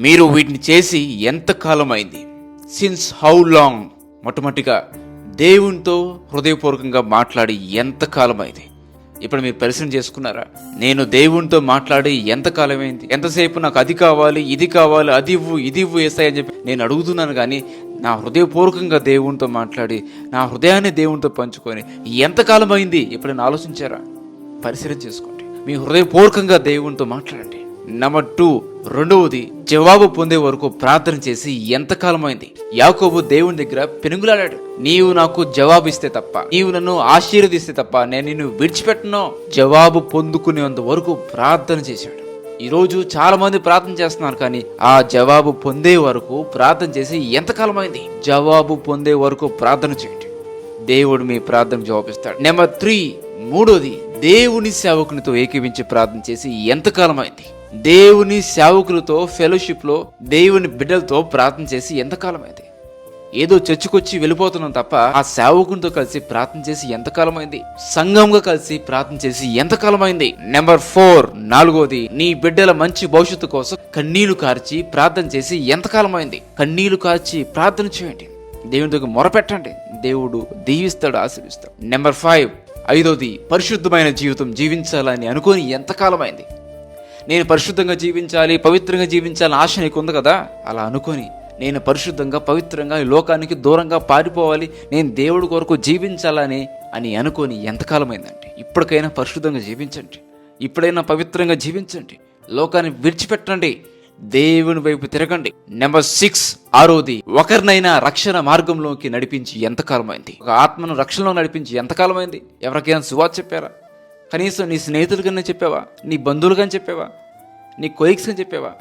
మీరు వీటిని చేసి ఎంతకాలం అయింది? Since how long? మొట్టమొదటిగా దేవునితో హృదయపూర్వకంగా మాట్లాడి ఎంతకాలం అయింది? ఇప్పుడు మీరు పరిశీలన చేసుకున్నారా? నేను దేవునితో మాట్లాడి ఎంతకాలమైంది? ఎంతసేపు నాకు అది కావాలి, ఇది కావాలి, అది ఇవ్వు, ఇది ఇవ్వు ఏసయ్య అని చెప్పి నేను అడుగుతున్నాను. కానీ నా హృదయపూర్వకంగా దేవునితో మాట్లాడి నా హృదయాన్ని దేవునితో పంచుకొని ఎంతకాలం అయింది? ఎప్పుడైనా ఆలోచించారా? పరిశీలన చేసుకోండి. మీ హృదయపూర్వకంగా దేవునితో మాట్లాడండి. నెంబర్ 2, రెండవది, జవాబు పొందే వరకు ప్రార్థన చేసి ఎంతకాలం అయింది? యాకోబు దేవుని దగ్గర పెనుగులాడాడు. నీవు నాకు జవాబు ఇస్తే తప్ప, నీవు నన్ను ఆశీర్వదిస్తే తప్ప నేను నిన్ను విడిచిపెట్టను. జవాబు పొందుకునేంత వరకు ప్రార్థన చేశాడు. ఈరోజు చాలా మంది ప్రార్థన చేస్తున్నారు, కానీ ఆ జవాబు పొందే వరకు ప్రార్థన చేసి ఎంతకాలం అయింది? జవాబు పొందే వరకు ప్రార్థన చేయండి. దేవుడు మీ ప్రార్థన జవాబిస్తాడు. నెంబర్ 3, మూడోది, దేవుని సేవకునితో ఏకీవించి ప్రార్థన చేసి ఎంతకాలం అయింది? దేవుని సేవకులతో ఫెలోషిప్ లో దేవుని బిడ్డలతో ప్రార్థన చేసి ఎంతకాలం అయింది? ఏదో చర్చకొచ్చి వెళ్ళిపోతున్నాం తప్ప ఆ సేవకునితో కలిసి ప్రార్థన చేసి ఎంతకాలం అయింది? సంఘంగా కలిసి ప్రార్థన చేసి ఎంతకాలం అయింది? నెంబర్ 4, నాలుగోది, నీ బిడ్డల మంచి భవిష్యత్తు కోసం కన్నీళ్లు కార్చి ప్రార్థన చేసి ఎంతకాలం అయింది? కన్నీళ్లు కార్చి ప్రార్థన చేయండి. దేవుని దగ్గర మొరపెట్టండి. దేవుడు దీవిస్తాడు, ఆశీర్విస్తాడు. నెంబర్ 5, ఐదోది, పరిశుద్ధమైన జీవితం జీవించాలని అనుకొని ఎంతకాలం అయింది? నేను పరిశుద్ధంగా జీవించాలి, పవిత్రంగా జీవించాలని ఆశ నీకు ఉంది కదా, అలా అనుకొని నేను పరిశుద్ధంగా పవిత్రంగా ఈ లోకానికి దూరంగా పారిపోవాలి, నేను దేవుడి కొరకు జీవించాలని అని అనుకొని ఎంతకాలం అయిందండి? ఇప్పటికైనా పరిశుద్ధంగా జీవించండి, ఇప్పుడైనా పవిత్రంగా జీవించండి, లోకాన్ని విడిచిపెట్టండి, దేవుని వైపు తిరగండి. నెంబర్ 6, ఆరోది, ఒకరినైనా రక్షణ మార్గంలోకి నడిపించి ఎంతకాలం అయింది? ఒక ఆత్మను రక్షణలో నడిపించి ఎంతకాలం అయింది? ఎవరికైనా సువార్త చెప్పారా? కనీసం నీ స్నేహితులకన్నా చెప్పావా? నీ బంధువులుగాని చెప్పావా? నీ కొలీగ్స్ అని చెప్పావా?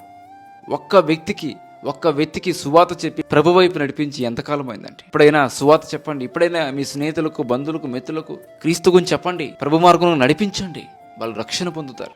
ఒక్క వ్యక్తికి సువార్త చెప్పి ప్రభు వైపు నడిపించి ఎంతకాలం అయిందండి? ఇప్పుడైనా సువార్త చెప్పండి. ఇప్పుడైనా మీ స్నేహితులకు, బంధువులకు, మిత్రులకు క్రీస్తు గురించి చెప్పండి. ప్రభు మార్గంలో నడిపించండి. వాళ్ళు రక్షణ పొందుతారు.